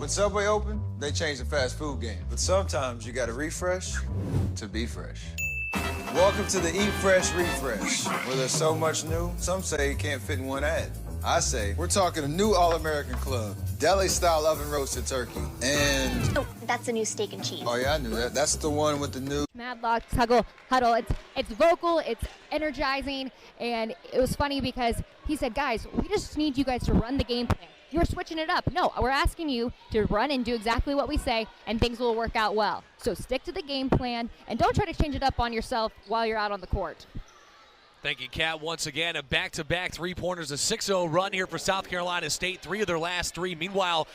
When Subway opened, they changed the fast food game. But sometimes you gotta refresh to be fresh. Welcome to the Eat Fresh Refresh, where there's so much new, some say it can't fit in one ad. I say, we're talking a new All-American Club, deli-style oven-roasted turkey, and... Oh, that's a new steak and cheese. Oh, yeah, I knew that. That's the one with the new... Madlock huddle. It's vocal, it's energizing, and it was funny because he said, guys, we just need you guys to run the game plan. You're switching it up. No, we're asking you to run and do exactly what we say, and things will work out well. So stick to the game plan, and don't try to change it up on yourself while you're out on the court. Thank you, Kat. Once again, a back-to-back three-pointers, a 6-0 run here for South Carolina State. 3 of their last 3. Meanwhile,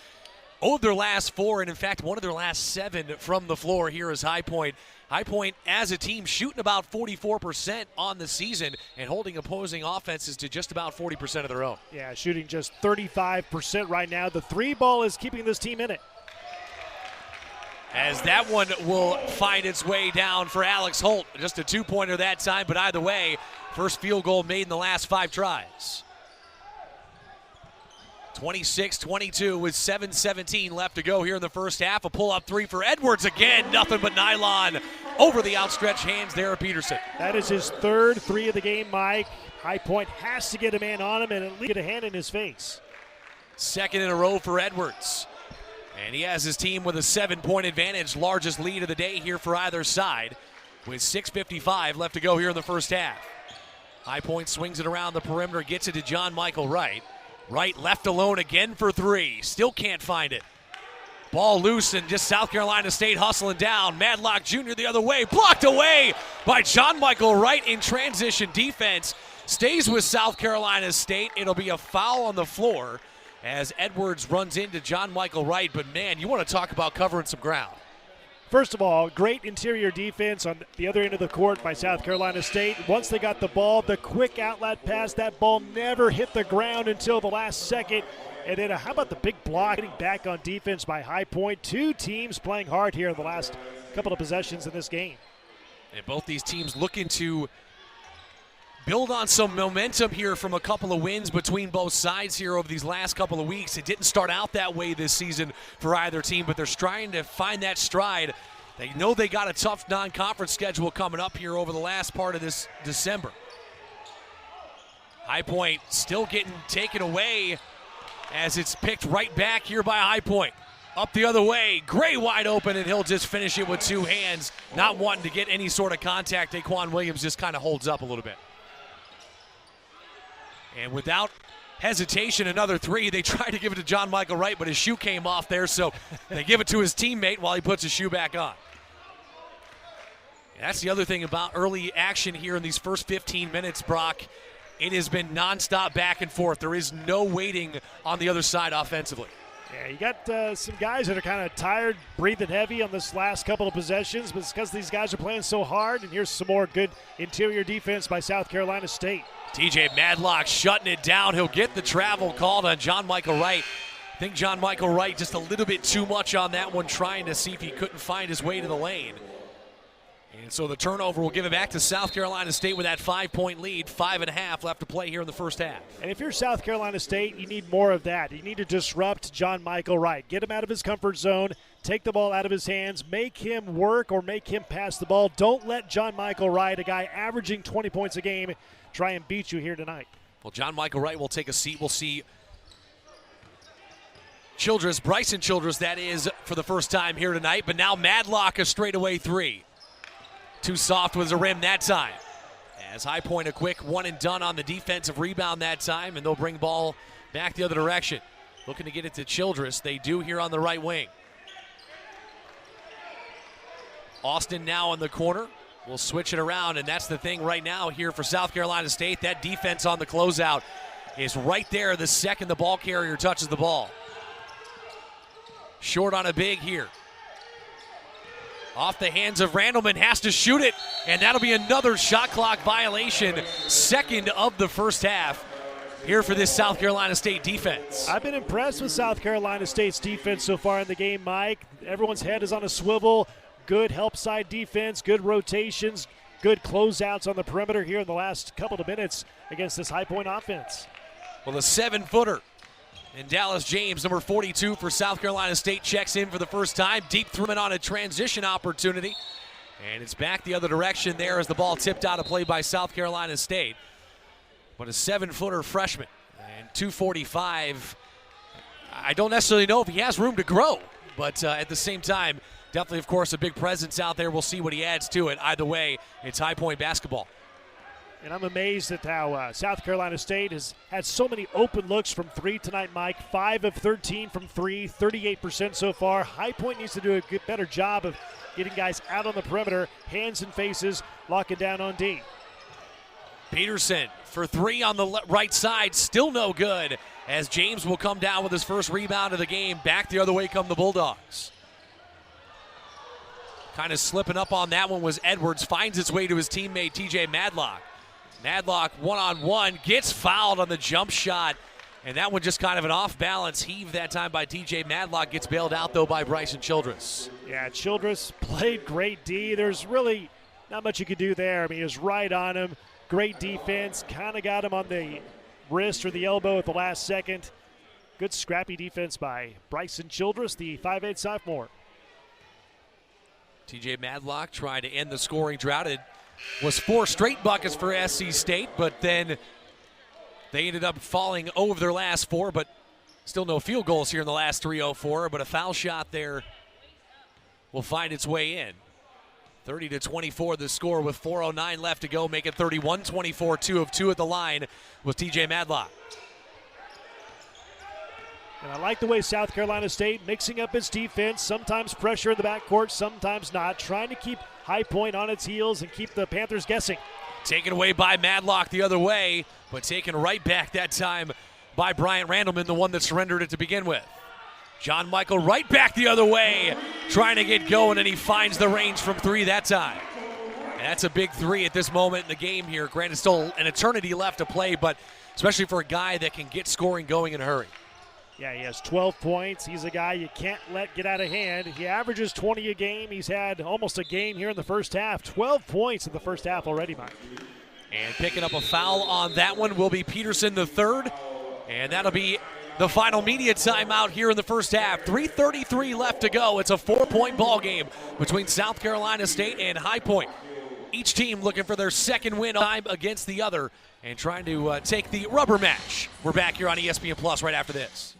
0 of their last 4, and in fact, 1 of their last 7 from the floor here is High Point. High Point, as a team, shooting about 44% on the season and holding opposing offenses to just about 40% of their own. Yeah, shooting just 35% right now. The 3 ball is keeping this team in it. As that one will find its way down for Alex Holt. Just a 2-pointer that time, but either way, first field goal made in the last 5 tries. 26-22 with 7:17 left to go here in the first half. A pull-up 3 for Edwards again. Nothing but nylon over the outstretched hands there of Peterson. That is his 3rd 3 of the game, Mike. High Point has to get a man on him and at least get a hand in his face. 2nd in a row for Edwards. And he has his team with a 7-point advantage, largest lead of the day here for either side, with 6:55 left to go here in the first half. High Point swings it around the perimeter, gets it to John Michael Wright. Wright left alone again for 3. Still can't find it. Ball loose and just South Carolina State hustling down. Madlock Jr. the other way. Blocked away by John Michael Wright in transition defense. Stays with South Carolina State. It'll be a foul on the floor as Edwards runs into John Michael Wright. But, man, you want to talk about covering some ground. First of all, great interior defense on the other end of the court by South Carolina State. Once they got the ball, the quick outlet pass, that ball never hit the ground until the last second. And then how about the big block getting back on defense by High Point? 2 teams playing hard here in the last couple of possessions in this game. And both these teams looking to build on some momentum here from a couple of wins between both sides here over these last couple of weeks. It didn't start out that way this season for either team, but they're trying to find that stride. They know they got a tough non-conference schedule coming up here over the last part of this December. High Point still getting taken away as it's picked right back here by High Point. Up the other way, Gray wide open, and he'll just finish it with 2 hands, not wanting to get any sort of contact. Daquan Williams just kind of holds up a little bit. And without hesitation, another 3. They tried to give it to John Michael Wright, but his shoe came off there, so they give it to his teammate while he puts his shoe back on. And that's the other thing about early action here in these first 15 minutes, Brock. It has been nonstop back and forth. There is no waiting on the other side offensively. Yeah, you got some guys that are kind of tired, breathing heavy on this last couple of possessions, but it's because these guys are playing so hard, and here's some more good interior defense by South Carolina State. TJ Madlock shutting it down. He'll get the travel called on John Michael Wright. I think John Michael Wright just a little bit too much on that one, trying to see if he couldn't find his way to the lane. And so the turnover will give it back to South Carolina State with that 5-point lead. 5.5 left to play here in the first half. And if you're South Carolina State, you need more of that. You need to disrupt John Michael Wright. Get him out of his comfort zone. Take the ball out of his hands. Make him work or make him pass the ball. Don't let John Michael Wright, a guy averaging 20 points a game, try and beat you here tonight. Well, John Michael Wright will take a seat. We'll see Childress, Bryson Childress, that is, for the first time here tonight. But now Madlock, a straightaway 3. Too soft with the rim that time. As High Point a quick one and done on the defensive rebound that time, and they'll bring ball back the other direction. Looking to get it to Childress. They do here on the right wing. Austin now in the corner. We'll switch it around, and that's the thing right now here for South Carolina State. That defense on the closeout is right there the second the ball carrier touches the ball. Short on a big here. Off the hands of Randleman, has to shoot it, and that'll be another shot clock violation, 2nd of the first half here for this South Carolina State defense. I've been impressed with South Carolina State's defense so far in the game, Mike. Everyone's head is on a swivel. Good help side defense, good rotations, good closeouts on the perimeter here in the last couple of minutes against this High Point offense. Well, the 7-footer And Dallas James, number 42 for South Carolina State, checks in for the first time. Deep through on a transition opportunity. And it's back the other direction there as the ball tipped out of play by South Carolina State. But a 7-footer freshman and 245. I don't necessarily know if he has room to grow, but at the same time, definitely, of course, a big presence out there. We'll see what he adds to it. Either way, it's High Point basketball. And I'm amazed at how South Carolina State has had so many open looks from three tonight, Mike. 5 of 13 from three, 38% so far. High Point needs to do a better job of getting guys out on the perimeter, hands and faces, locking down on D. Peterson for three on the right side, still no good, as James will come down with his first rebound of the game. Back the other way come the Bulldogs. Kind of slipping up on that one was Edwards, finds its way to his teammate TJ Madlock. Madlock one-on-one, gets fouled on the jump shot, and that one just kind of an off-balance heave that time by TJ Madlock. Gets bailed out, though, by Bryson Childress. Yeah, Childress played great D. There's really not much you could do there. I mean, he was right on him. Great defense. Kind of got him on the wrist or the elbow at the last second. Good scrappy defense by Bryson Childress, the 5'8 sophomore. TJ Madlock trying to end the scoring drought. It was 4 straight buckets for SC State, but then they ended up falling over their last 4, but still no field goals here in the last 3:04, but a foul shot there will find its way in. 30-24 the score with 4:09 left to go, make it 31-24, 2 of 2 at the line with TJ Madlock. And I like the way South Carolina State mixing up its defense, sometimes pressure in the backcourt, sometimes not, trying to keep High Point on its heels and keep the Panthers guessing. Taken away by Madlock the other way, but taken right back that time by Bryant Randleman, the one that surrendered it to begin with. John Michael right back the other way, trying to get going, and he finds the range from 3 that time. And that's a big 3 at this moment in the game here. Granted, still an eternity left to play, but especially for a guy that can get scoring going in a hurry. Yeah, he has 12 points. He's a guy you can't let get out of hand. He averages 20 a game. He's had almost a game here in the first half. 12 points in the first half already, Mike. And picking up a foul on that one will be Peterson the third. And that'll be the final media timeout here in the first half. 3:33 left to go. It's a 4-point ball game between South Carolina State and High Point. Each team looking for their second win time against the other and trying to take the rubber match. We're back here on ESPN Plus right after this.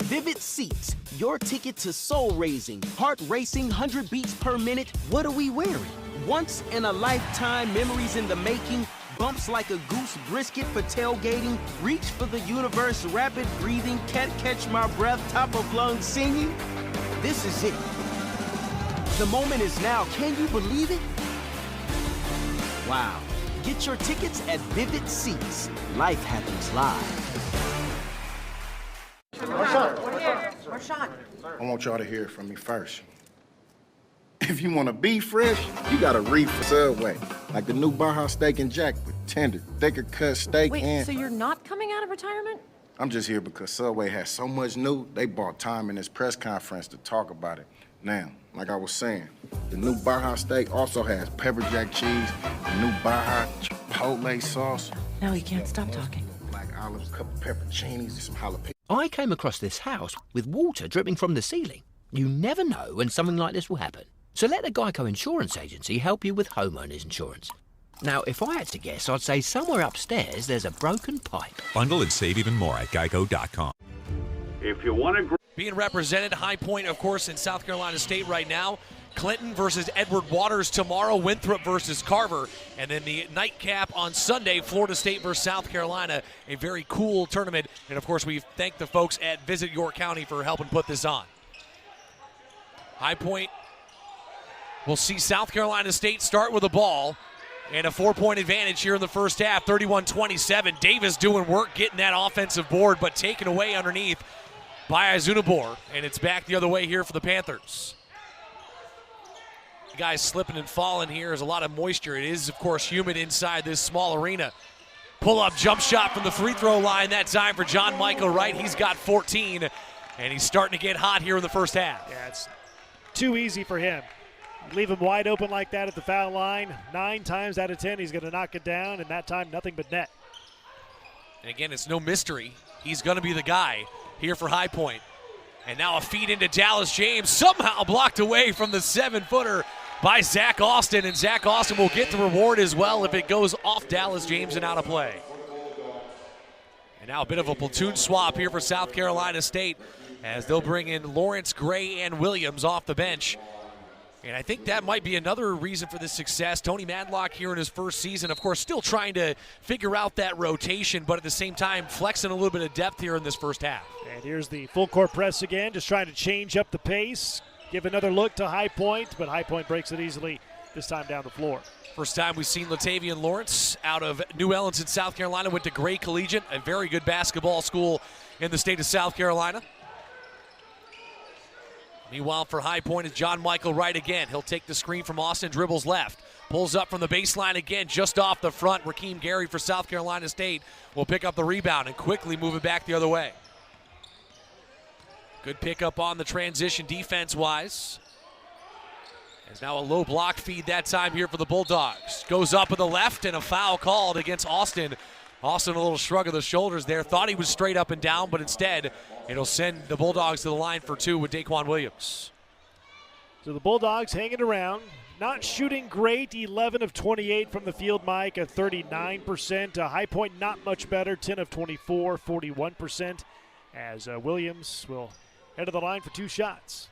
Vivid Seats, your ticket to soul-raising, heart-racing, 100 beats per minute. What are we wearing? Once-in-a-lifetime memories in the making, bumps like a goose brisket for tailgating, reach for the universe, rapid breathing, can't catch my breath, top of lungs singing. This is it. The moment is now. Can you believe it? Wow. Get your tickets at Vivid Seats. Life happens live. Marshawn. I want y'all to hear it from me first. If you want to be fresh, you got to reach for Subway. Like the new Baja Steak and Jack with tender, thicker cut steak. Wait, so you're not coming out of retirement? I'm just here because Subway has so much new, they bought time in this press conference to talk about it. Now, like I was saying, the new Baja Steak also has pepper jack cheese, the new Baja Chipotle sauce. No, you can't stop talking. Black olives, couple pepperoncinis, some jalapenos. I came across this house with water dripping from the ceiling. You never know when something like this will happen. So let the Geico Insurance Agency help you with homeowners insurance. Now, if I had to guess, I'd say somewhere upstairs there's a broken pipe. Bundle and save even more at geico.com. If you want to... Being represented, High Point, of course, in South Carolina State right now. Clinton versus Edward Waters tomorrow, Winthrop versus Carver, and then the nightcap on Sunday, Florida State versus South Carolina, a very cool tournament. And, of course, we thank the folks at Visit York County for helping put this on. High Point will see South Carolina State start with the ball and a 4-point advantage here in the first half, 31-27. Davis doing work getting that offensive board, but taken away underneath by Azunabor, and it's back the other way here for the Panthers. Guys slipping and falling here. There's a lot of moisture. It is, of course, humid inside this small arena. Pull-up jump shot from the free throw line that time for John Michael Wright. He's got 14, and he's starting to get hot here in the first half. Yeah, it's too easy for him. Leave him wide open like that at the foul line. 9 times out of 10, he's going to knock it down, and that time, nothing but net. And again, it's no mystery. He's going to be the guy here for High Point. And now a feed into Dallas James, somehow blocked away from the 7-footer by Zach Austin. And Zach Austin will get the reward as well if it goes off Dallas James and out of play. And now a bit of a platoon swap here for South Carolina State as they'll bring in Lawrence, Gray, and Williams off the bench. And I think that might be another reason for this success. Tony Madlock here in his first season, of course, still trying to figure out that rotation, but at the same time flexing a little bit of depth here in this first half. And here's the full court press again, just trying to change up the pace, give another look to High Point, but High Point breaks it easily this time down the floor. First time we've seen Latavian Lawrence out of New Orleans in South Carolina, went to Gray Collegiate, a very good basketball school in the state of South Carolina. Meanwhile, for High Point is John Michael Wright again. He'll take the screen from Austin, dribbles left. Pulls up from the baseline again, just off the front. Rakeem Gary for South Carolina State will pick up the rebound and quickly move it back the other way. Good pickup on the transition defense-wise. There's now a low block feed that time here for the Bulldogs. Goes up with the left and a foul called against Austin. Austin a little shrug of the shoulders there. Thought he was straight up and down, but instead it'll send the Bulldogs to the line for two with Daquan Williams. So the Bulldogs hanging around, not shooting great, 11 of 28 from the field, Mike, at 39%. High Point not much better, 10 of 24, 41%, as Williams will head to the line for two shots.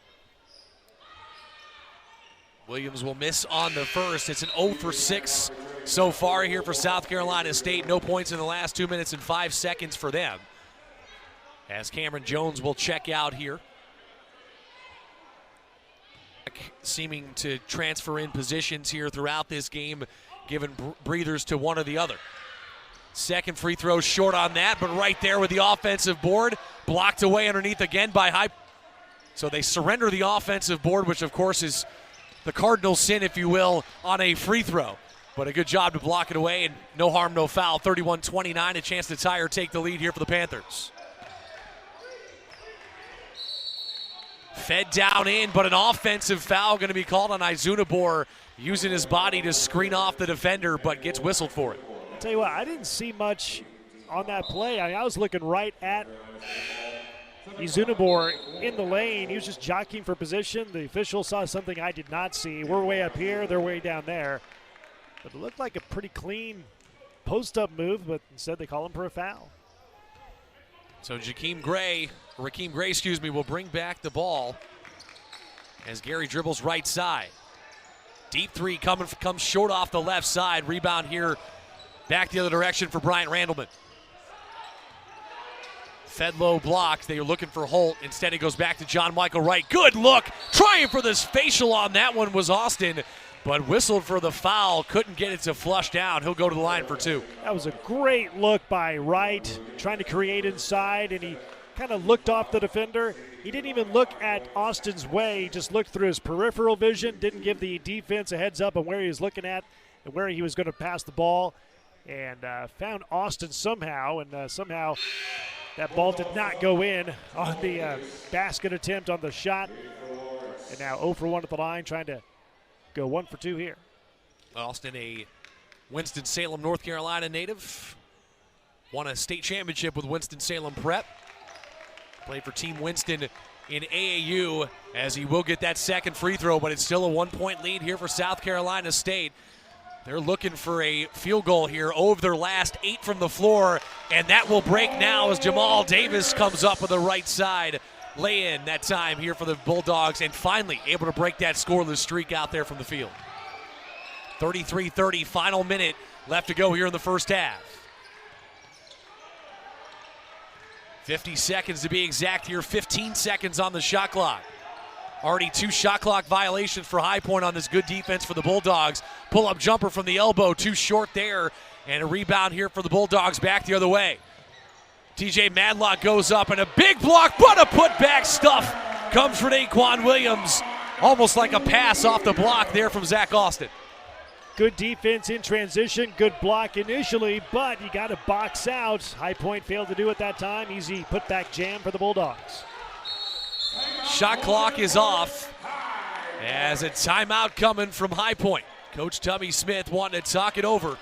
Williams will miss on the first. It's an 0 for 6 so far here for South Carolina State. No points in the last 2 minutes and 5 seconds for them. As Cameron Jones will check out here. Seeming to transfer in positions here throughout this game, giving breathers to one or the other. Second free throw short on that, but right there with the offensive board, blocked away underneath again by High. So they surrender the offensive board, which of course is the cardinal sin, if you will, on a free throw. But a good job to block it away, and no harm, no foul. 31-29, a chance to tie or take the lead here for the Panthers. Fed down in, but an offensive foul going to be called on Izunabor, using his body to screen off the defender, but gets whistled for it. I'll tell you what, I didn't see much on that play. I was looking right at Izunabor in the lane. He was just jockeying for position. The official saw something I did not see. We're way up here, they're way down there. But it looked like a pretty clean post-up move, but instead they call him for a foul. So Rakeem Gray, will bring back the ball as Gary dribbles right side. Deep three comes short off the left side. Rebound here back the other direction for Bryant Randleman. Fed low blocked. They were looking for Holt. Instead, it goes back to John Michael Wright. Good look. Trying for this facial on that one was Austin, but whistled for the foul. Couldn't get it to flush down. He'll go to the line for two. That was a great look by Wright, trying to create inside, and he kind of looked off the defender. He didn't even look at Austin's way. He just looked through his peripheral vision, didn't give the defense a heads up on where he was looking at and where he was going to pass the ball, and found Austin somehow, and somehow that ball did not go in on the basket attempt on the shot. And now 0 for 1 at the line, trying to go 1 for 2 here. Austin, a Winston-Salem, North Carolina native. Won a state championship with Winston-Salem Prep. Played for Team Winston in AAU, as he will get that second free throw, but it's still a 1-point lead here for South Carolina State. They're looking for a field goal here over their last 8 from the floor, and that will break now as Jamal Davis comes up with the right side lay-in that time here for the Bulldogs, and finally able to break that scoreless streak out there from the field. 33-30, final minute left to go here in the first half. 50 seconds to be exact here, 15 seconds on the shot clock. Already 2 shot clock violations for High Point on this good defense for the Bulldogs. Pull-up jumper from the elbow, too short there. And a rebound here for the Bulldogs back the other way. TJ Madlock goes up, and a big block, but a putback stuff comes for Daquan Williams. Almost like a pass off the block there from Zach Austin. Good defense in transition, good block initially, but you got to box out. High Point failed to do it that time. Easy putback jam for the Bulldogs. Shot clock is off as a timeout coming from High Point. Coach Tubby Smith wanting to talk it over.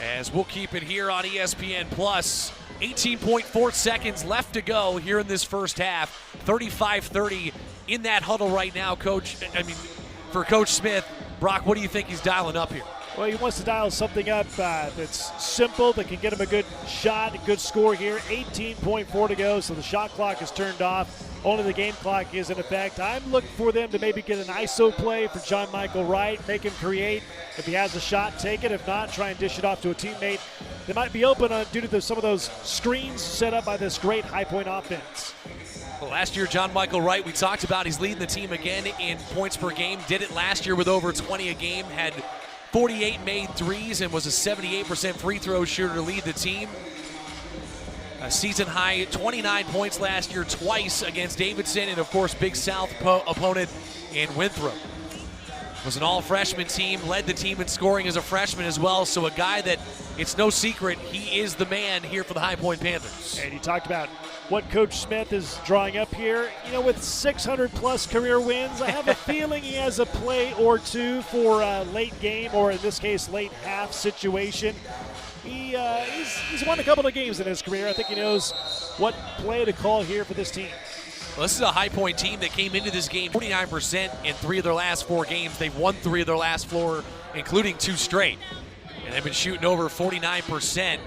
As we'll keep it here on ESPN Plus. 18.4 seconds left to go here in this first half. 35-30 in that huddle right now, Coach. For Coach Smith. Brock, what do you think he's dialing up here? Well, he wants to dial something up that's simple, that can get him a good shot, a good score here. 18.4 to go, so the shot clock is turned off. Only the game clock is in effect. I'm looking for them to maybe get an ISO play for John Michael Wright, make him create. If he has a shot, take it. If not, try and dish it off to a teammate. They might be open due to some of those screens set up by this great high-point offense. Well, last year, John Michael Wright, we talked about, he's leading the team again in points per game. Did it last year with over 20 a game, had 48 made threes, and was a 78% free throw shooter to lead the team. A season high 29 points last year, twice against Davidson, and of course, Big South opponent in Winthrop. Was an all-freshman team, led the team in scoring as a freshman as well, so a guy that, it's no secret, he is the man here for the High Point Panthers. And he talked about what Coach Smith is drawing up here. You know, with 600-plus career wins, I have a feeling he has a play or two for a late game, or in this case, late half situation. He's won a couple of games in his career. I think he knows what play to call here for this team. Well, this is a High Point team that came into this game 49% in 3 of their last 4 games. They've won 3 of their last 4, including 2 straight. And they've been shooting over 49%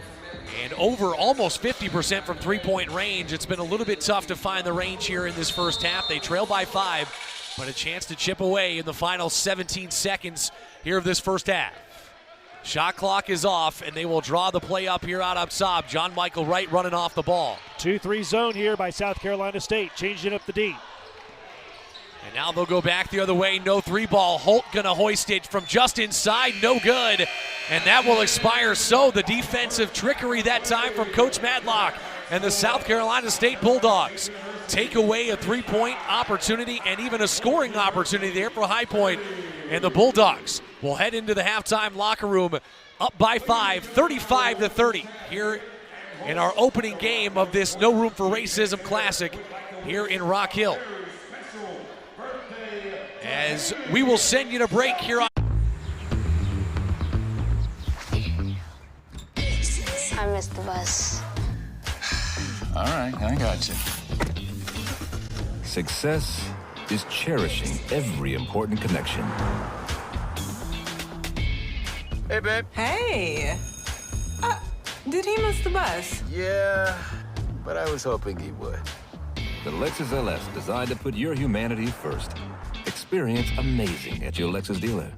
and over almost 50% from three-point range. It's been a little bit tough to find the range here in this first half. They trail by 5, but a chance to chip away in the final 17 seconds here of this first half. Shot clock is off, and they will draw the play up here out top. John Michael Wright running off the ball. 2-3 zone here by South Carolina State, changing up the D. And now they'll go back the other way. No 3 ball. Holt gonna hoist it from just inside. No good. And that will expire. So the defensive trickery that time from Coach Madlock and the South Carolina State Bulldogs take away a 3-point opportunity and even a scoring opportunity there for High Point. And the Bulldogs will head into the halftime locker room up by 5, 35-30 here in our opening game of this No Room for Racism Classic here in Rock Hill. As we will send you to break here on. I missed the bus. All right, I got you. Success is cherishing every important connection. Hey, babe. Hey. Did he miss the bus? Yeah, but I was hoping he would. The Lexus LS, designed to put your humanity first. Experience amazing at your Lexus dealer.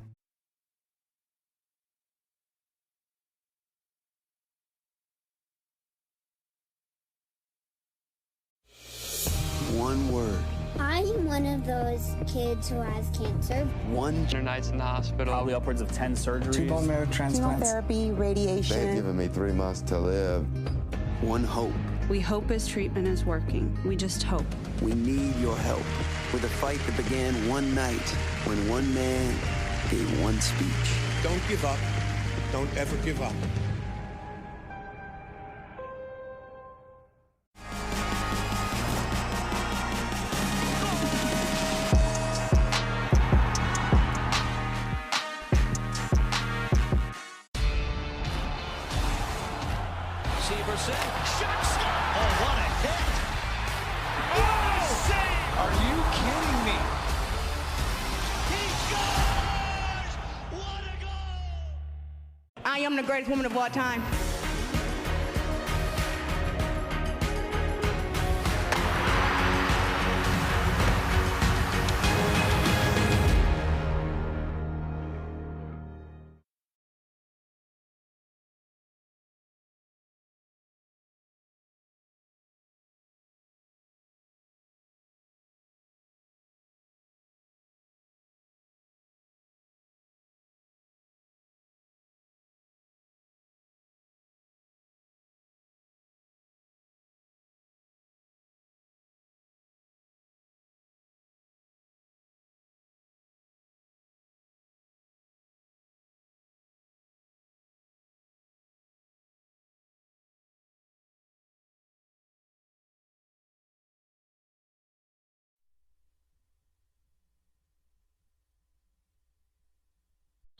One word. I'm one of those kids who has cancer. 1 nights in the hospital. Probably upwards of 10 surgeries. 2 bone marrow transplants. Chemotherapy, radiation. They've given me 3 months to live. 1 hope. We hope his treatment is working. We just hope. We need your help with a fight that began one night when one man gave one speech. Don't give up. Don't ever give up. I am the greatest woman of all time.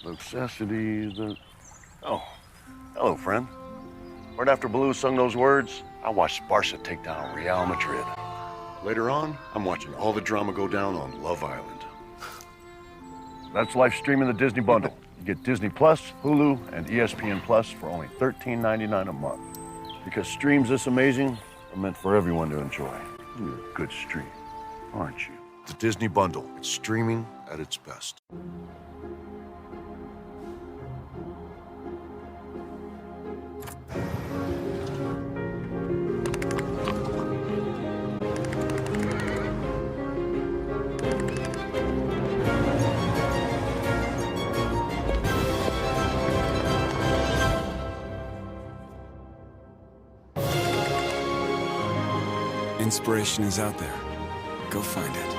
Necessity, oh, Hello, friend. Right after Blue sung those words, I watched Barca take down Real Madrid. Later on, I'm watching all the drama go down on Love Island. That's live streaming the Disney bundle. You get Disney Plus, Hulu, and ESPN Plus for only $13.99 a month. Because streams this amazing are meant for everyone to enjoy. You're a good stream, aren't you? The Disney bundle. It's streaming at its best. Inspiration is out there. Go find it.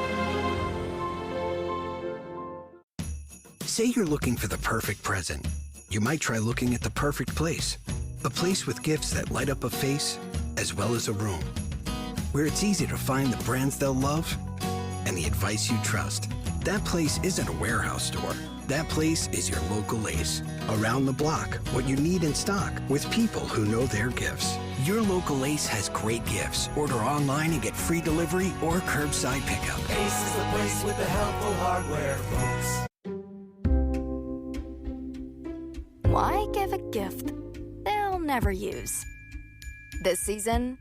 Say you're looking for the perfect present. You might try looking at the perfect place. A place with gifts that light up a face as well as a room. Where it's easy to find the brands they'll love and the advice you trust. That place isn't a warehouse store. That place is your local Ace. Around the block, what you need in stock with people who know their gifts. Your local Ace has great gifts. Order online and get free delivery or curbside pickup. Ace is the place with the helpful hardware, folks. Why give a gift they'll never use? This season,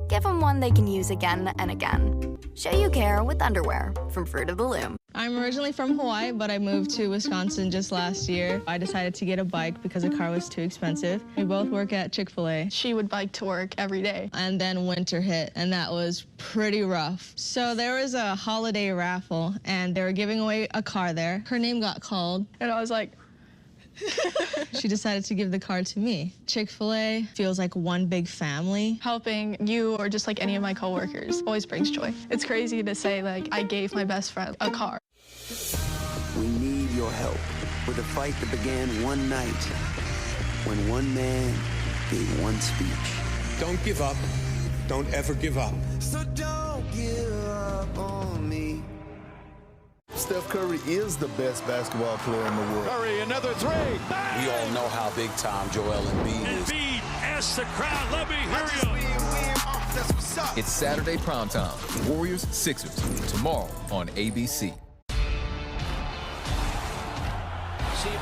give them one they can use again and again. Show you care with underwear from Fruit of the Loom. I'm originally from Hawaii, but I moved to Wisconsin just last year. I decided to get a bike because a car was too expensive. We both work at Chick-fil-A. She would bike to work every day. And then winter hit, and that was pretty rough. So there was a holiday raffle, and they were giving away a car there. Her name got called, and I was like, she decided to give the car to me. Chick-fil-A feels like one big family. Helping you or just like any of my coworkers always brings joy. It's crazy to say, like, I gave my best friend a car. We need your help with a fight that began one night when one man gave one speech. Don't give up. Don't ever give up. So don't give up on me. Steph Curry is the best basketball player in the world. Curry, another three. Bang! We all know how big time Joel Embiid is. Embiid asks the crowd, let me hear you. It's Saturday primetime. Warriors, Sixers. Tomorrow on ABC.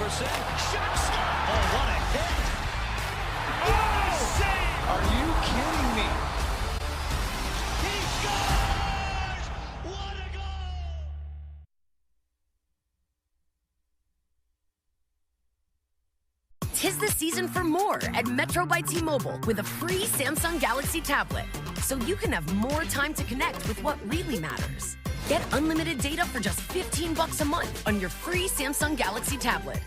Shots. Oh, what a hit. Oh, are you kidding me? He scores! What a goal! 'Tis the season for more at Metro by T-Mobile with a free Samsung Galaxy tablet, so you can have more time to connect with what really matters. Get unlimited data for just $15 a month on your free Samsung Galaxy tablet.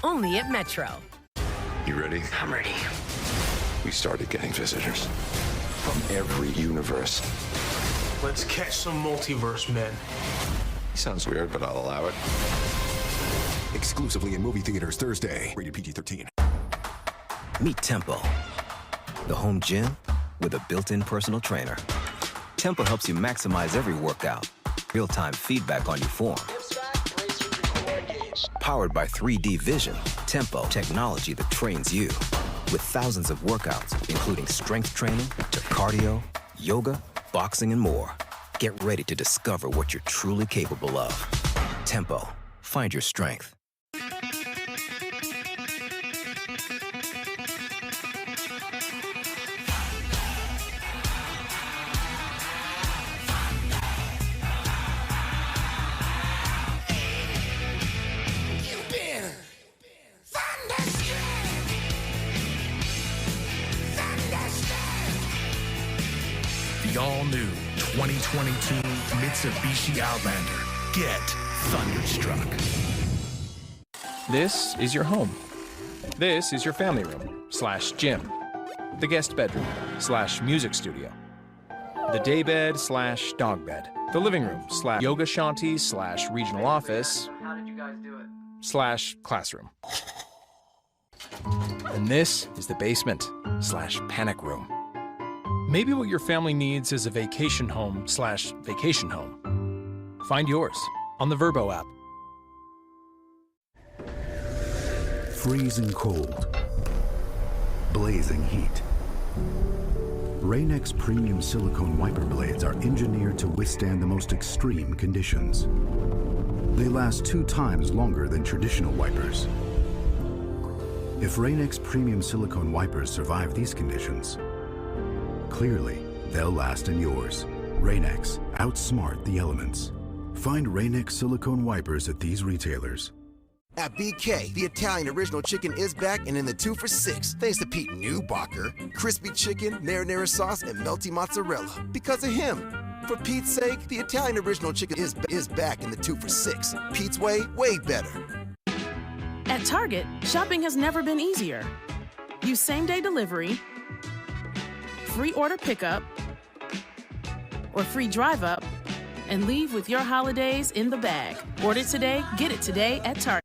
Only at Metro. You ready? I'm ready. We started getting visitors from every universe. Let's catch some multiverse men. Sounds weird, but I'll allow it. Exclusively in movie theaters Thursday. Rated PG-13. Meet Tempo, the home gym with a built-in personal trainer. Tempo helps you maximize every workout. Real-time feedback on your form. Powered by 3D vision, Tempo, technology that trains you. With thousands of workouts, including strength training to cardio, yoga, boxing, and more. Get ready to discover what you're truly capable of. Tempo. Find your strength. The all-new 2022 Mitsubishi Outlander. Get thunderstruck. This is your home. This is your family room / gym. The guest bedroom / music studio. The daybed / dog bed. The living room / yoga shanty / regional office. How did you guys do it? / classroom. And this is the basement / panic room. Maybe what your family needs is a vacation home / vacation home. Find yours on the Vrbo app. Freezing cold. blazing heat. Rain-X premium silicone wiper blades are engineered to withstand the most extreme conditions. They last 2 times longer than traditional wipers. If Rain-X premium silicone wipers survive these conditions, clearly they'll last in yours. Rain-X, outsmart the elements. Find Rain-X silicone wipers at these retailers. At BK, the Italian original chicken is back and in the 2 for $6, thanks to Pete Newbacher. Crispy chicken, marinara sauce, and melty mozzarella. Because of him. For Pete's sake, the Italian original chicken is back in the 2 for $6. Pete's way better. At Target, shopping has never been easier. Use same-day delivery, free order pickup, or free drive-up, and leave with your holidays in the bag. Order today, get it today at Target.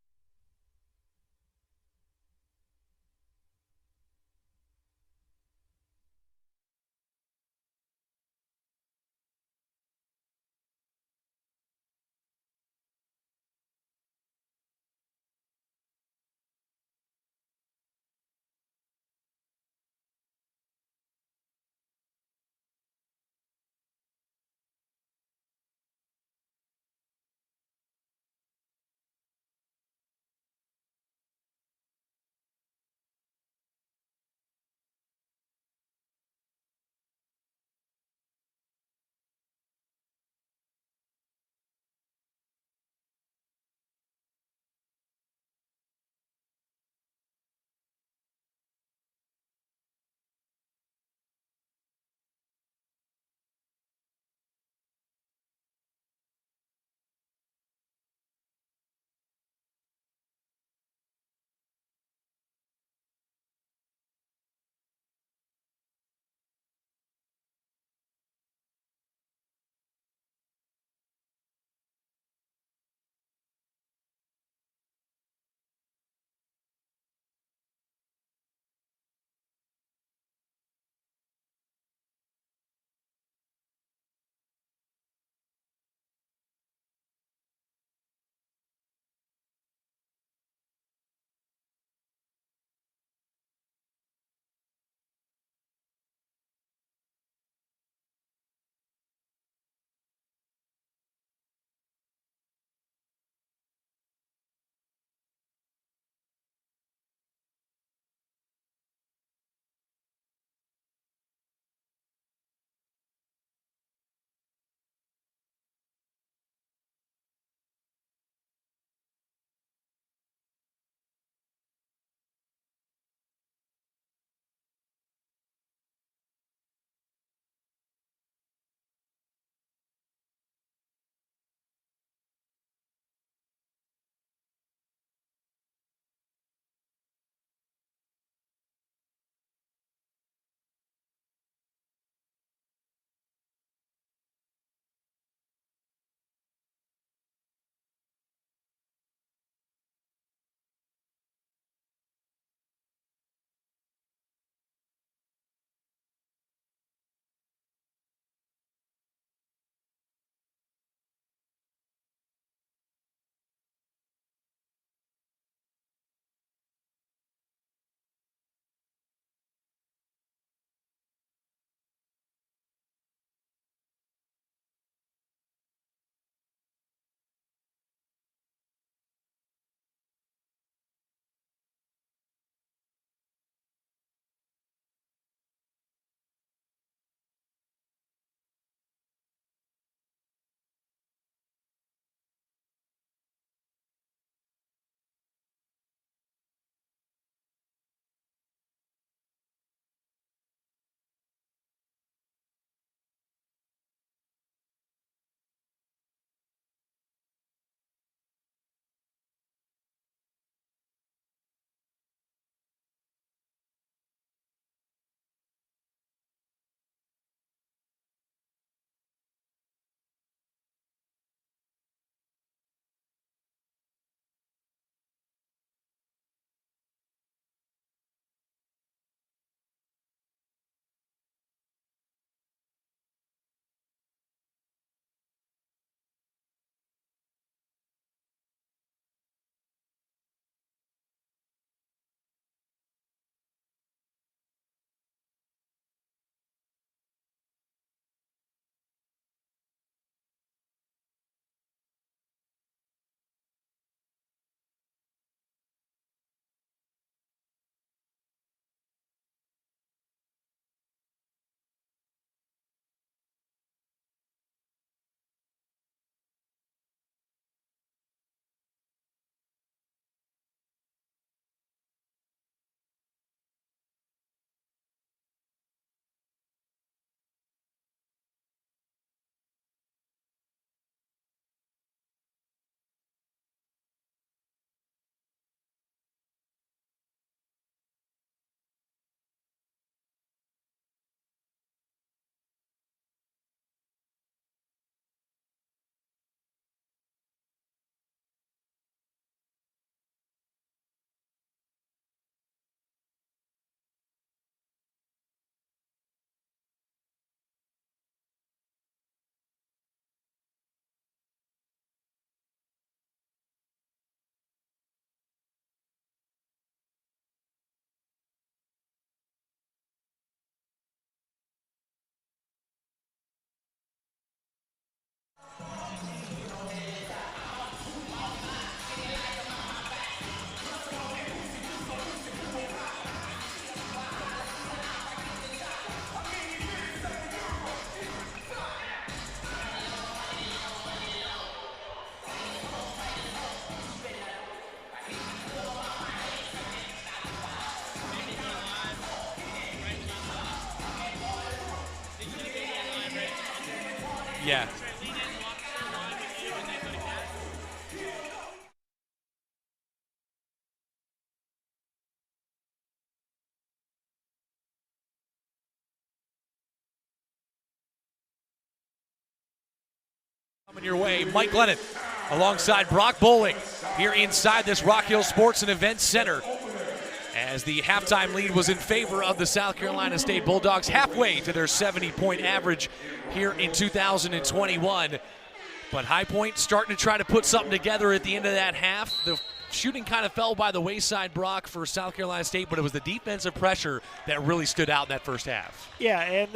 Yeah. Coming your way, Mike Glennon alongside Brock Bowling here inside this Rock Hill Sports and Events Center, as the halftime lead was in favor of the South Carolina State Bulldogs, halfway to their 70-point average here in 2021. But High Point starting to try to put something together at the end of that half. The shooting kind of fell by the wayside, Brock, for South Carolina State, but it was the defensive pressure that really stood out in that first half. Yeah, and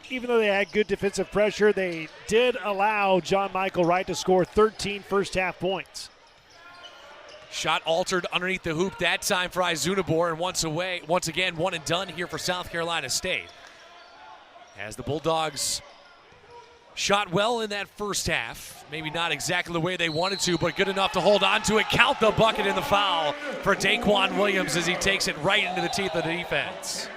even though they had good defensive pressure, they did allow John Michael Wright to score 13 first-half points. Shot altered underneath the hoop that time for Izunabor, and once again, one and done here for South Carolina State. As the Bulldogs shot well in that first half. Maybe not exactly the way they wanted to, but good enough to hold on to it. Count the bucket in the foul for Daquan Williams as he takes it right into the teeth of the defense.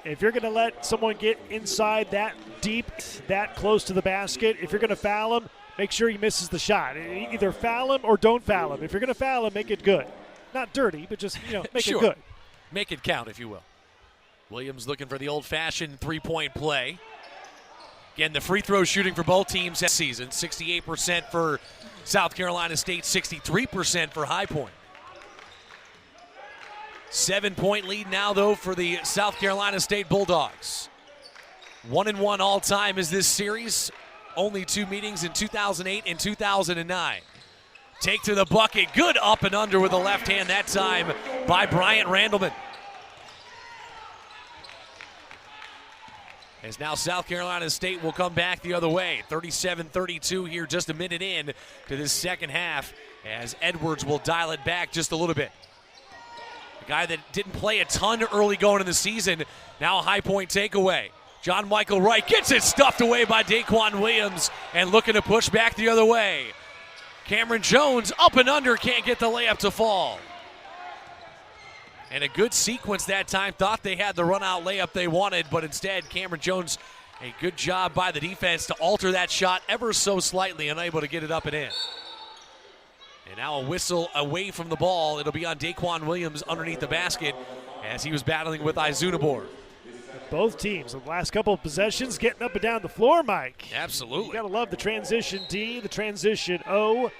If you're going to let someone get inside that deep, that close to the basket, if you're going to foul him, make sure he misses the shot. Either foul him or don't foul him. If you're going to foul him, make it good. Not dirty, but just, make sure. it good. Make it count, if you will. Williams looking for the old-fashioned three-point play. Again, the free throw shooting for both teams this season, 68% for South Carolina State, 63% for High Point. 7-point lead now, though, for the South Carolina State Bulldogs. 1-1 all-time is this series. Only two meetings in 2008 and 2009. Take to the bucket. Good up and under with the left hand that time by Bryant Randleman. As now South Carolina State will come back the other way. 37-32 here, just a minute in to this second half, as Edwards will dial it back just a little bit. A guy that didn't play a ton early going in the season, now a High Point takeaway. John Michael Wright gets it stuffed away by Daquan Williams and looking to push back the other way. Cameron Jones up and under, can't get the layup to fall. And a good sequence that time. Thought they had the run-out layup they wanted, but instead Cameron Jones, a good job by the defense to alter that shot ever so slightly, unable to get it up and in. And now a whistle away from the ball. It'll be on Daquan Williams underneath the basket as he was battling with Izunabor. Both teams, the last couple of possessions, getting up and down the floor, Mike. Absolutely. You got to love the transition D, the transition O.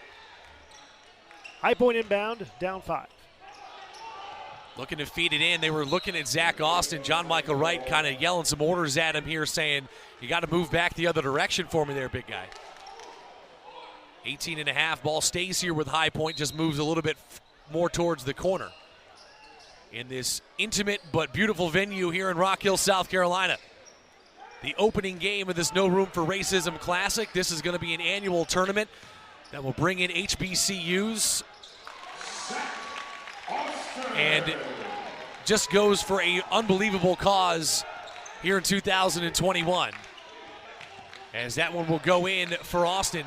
High Point inbound, down 5. Looking to feed it in. They were looking at Zach Austin. John Michael Wright kind of yelling some orders at him here, saying, you got to move back the other direction for me there, big guy. 18.5. Ball stays here with High Point, just moves a little bit more towards the corner. In this intimate but beautiful venue here in Rock Hill, South Carolina. The opening game of this No Room for Racism Classic. This is going to be an annual tournament that will bring in HBCUs and just goes for an unbelievable cause here in 2021. As that one will go in for Austin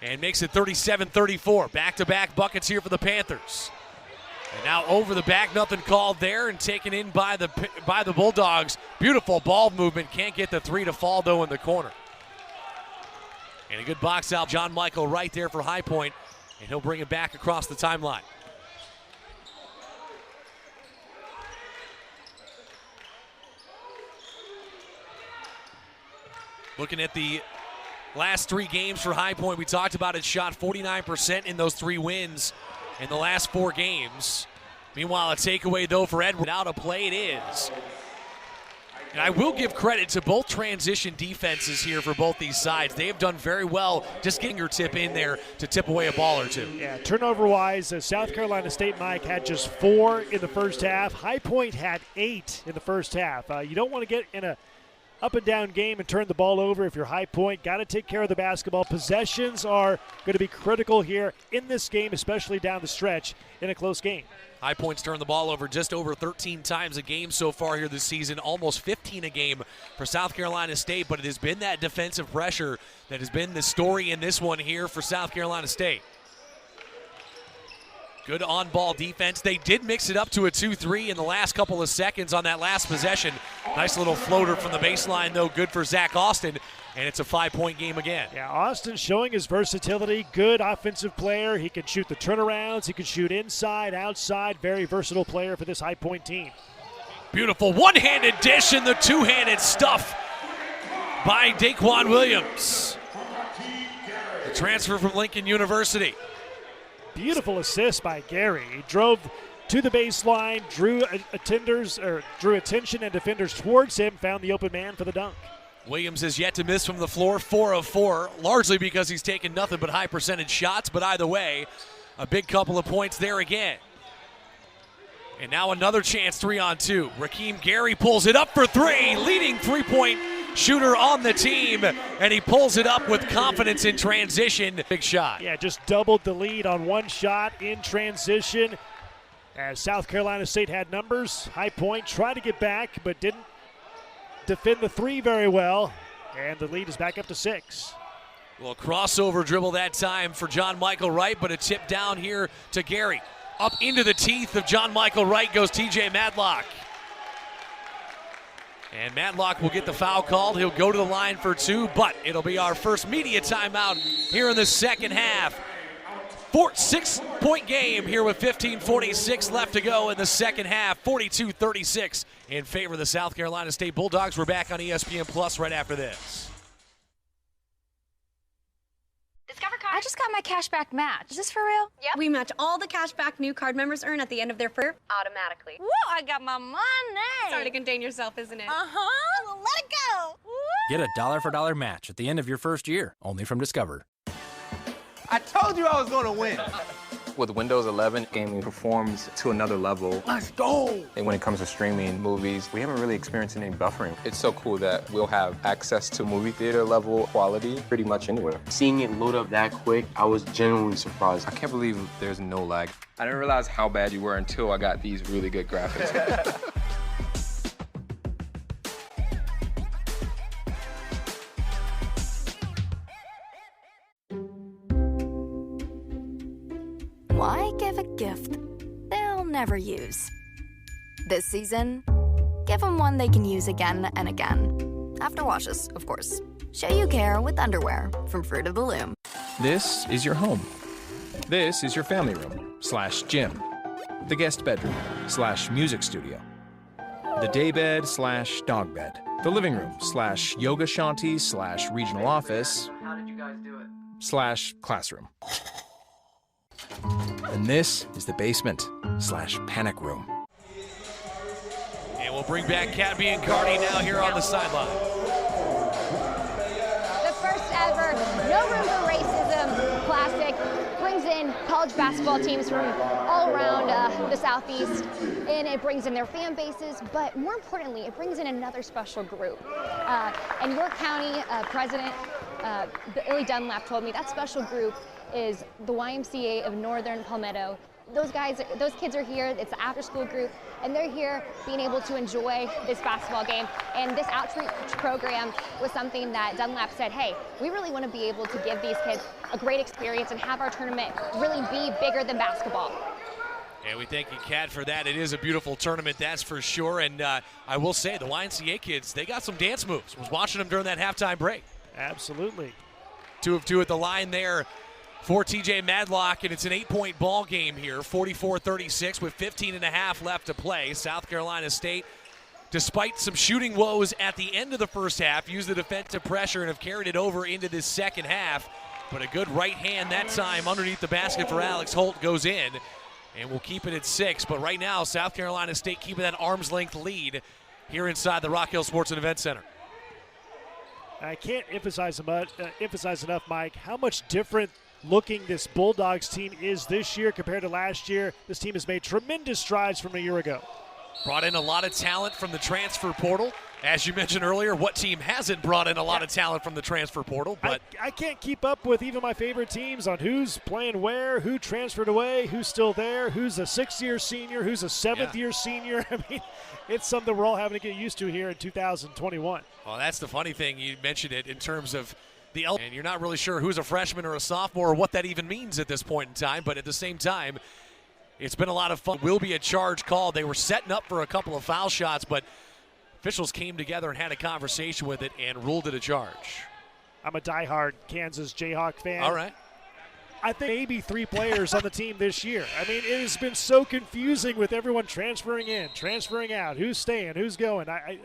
and makes it 37-34. Back-to-back buckets here for the Panthers. And now over the back, nothing called there, and taken in by the Bulldogs. Beautiful ball movement. Can't get the three to fall, though, in the corner. And a good box out. John Michael right there for High Point, and he'll bring it back across the timeline. Looking at the last 3 games for High Point, we talked about it, shot 49% in those 3 wins in the last 4 games. Meanwhile, a takeaway, though, for Edward. Out of play it is. And I will give credit to both transition defenses here for both these sides. They have done very well just getting your tip in there to tip away a ball or two. Yeah, turnover-wise, South Carolina State, Mike, had just 4 in the first half. High Point had 8 in the first half. You don't want to get in a up-and-down game and turn the ball over if you're High Point. Got to take care of the basketball. Possessions are going to be critical here in this game, especially down the stretch in a close game. High Point's turned the ball over just over 13 times a game so far here this season, almost 15 a game for South Carolina State, but it has been that defensive pressure that has been the story in this one here for South Carolina State. Good on-ball defense. They did mix it up to a 2-3 in the last couple of seconds on that last possession. Nice little floater from the baseline, though, good for Zach Austin. and it's a 5-point game again. Yeah, Austin showing his versatility. Good offensive player. He can shoot the turnarounds. He can shoot inside, outside. Very versatile player for this High Point team. Beautiful one-handed dish and the two-handed stuff by Daquan Williams. The transfer from Lincoln University. Beautiful assist by Gary. He drove to the baseline, drew attention and defenders towards him, found the open man for the dunk. Williams has yet to miss from the floor, 4 of 4, largely because he's taken nothing but high percentage shots, but either way, a big couple of points there again. And now another chance, 3-on-2. Rakeem Gary pulls it up for 3, leading three-point shooter on the team, and he pulls it up with confidence in transition. Big shot. Yeah, just doubled the lead on one shot in transition. As South Carolina State had numbers, High Point tried to get back, but didn't defend the three very well, and the lead is back up to 6. Well, crossover dribble that time for John Michael Wright, but a tip down here to Gary. Up into the teeth of John Michael Wright goes TJ Madlock. And Madlock will get the foul called. He'll go to the line for 2, but it'll be our first media timeout here in the second half. 6-point game here with 15:46 left to go in the second half. 42-36 in favor of the South Carolina State Bulldogs. We're back on ESPN Plus right after this. I just got my cashback match. Is this for real? Yep. We match all the cashback new card members earn at the end of their first automatically. Whoa, I got my money. It's hard to contain yourself, isn't it? Uh-huh. Well, let it go. Woo. Get a $1-for-$1 match at the end of your first year, only from Discover. I told you I was going to win. With Windows 11, gaming performs to another level. Let's go! And when it comes to streaming movies, we haven't really experienced any buffering. It's so cool that we'll have access to movie theater level quality pretty much anywhere. Seeing it load up that quick, I was genuinely surprised. I can't believe there's no lag. I didn't realize how bad you were until I got these really good graphics. Why give a gift they'll never use? This season, give them one they can use again and again. After washes, of course. Show you care with underwear from Fruit of the Loom. This is your home. This is your family room / gym. The guest bedroom / music studio. The daybed / dog bed. The living room / yoga shanty / regional office. How did you guys do it? / classroom. And this is the basement / panic room. And we'll bring back Kat Biancardi now here on the sideline. The first ever No Room for Racism Classic brings in college basketball teams from all around the Southeast, and it brings in their fan bases, but more importantly, it brings in another special group. And York County President Billy Dunlap told me that special group is the YMCA of Northern Palmetto. Those kids are here. It's the after-school group, and they're here being able to enjoy this basketball game. And this outreach program was something that Dunlap said, hey, we really want to be able to give these kids a great experience and have our tournament really be bigger than basketball. And we thank you, Kat, for that. It is a beautiful tournament, that's for sure. And I will say, the YMCA kids, they got some dance moves. I was watching them during that halftime break. Absolutely. 2 of 2 at the line there for TJ Madlock, and it's an 8-point ball game here, 44-36 with 15.5 left to play. South Carolina State, despite some shooting woes at the end of the first half, used the defensive pressure and have carried it over into this second half. But a good right hand that time underneath the basket for Alex Holt goes in, and we'll keep it at 6. But right now, South Carolina State keeping that arm's length lead here inside the Rock Hill Sports and Event Center. I can't emphasize enough, Mike, how much different looking this Bulldogs team is this year compared to last year. This team has made tremendous strides from a year ago. Brought in a lot of talent from the transfer portal. As you mentioned earlier, what team hasn't brought in a lot of talent from the transfer portal? But I can't keep up with even my favorite teams on who's playing where, who transferred away, who's still there, who's a 6th-year senior, who's a 7th-year senior. I mean, it's something we're all having to get used to here in 2021. Well, that's the funny thing. You mentioned it in terms of and you're not really sure who's a freshman or a sophomore or what that even means at this point in time. But at the same time, it's been a lot of fun. Will be a charge called. They were setting up for a couple of foul shots, but officials came together and had a conversation with it and ruled it a charge. I'm a diehard Kansas Jayhawk fan. All right. I think maybe 3 players on the team this year. I mean, it has been so confusing with everyone transferring in, transferring out, who's staying, who's going. I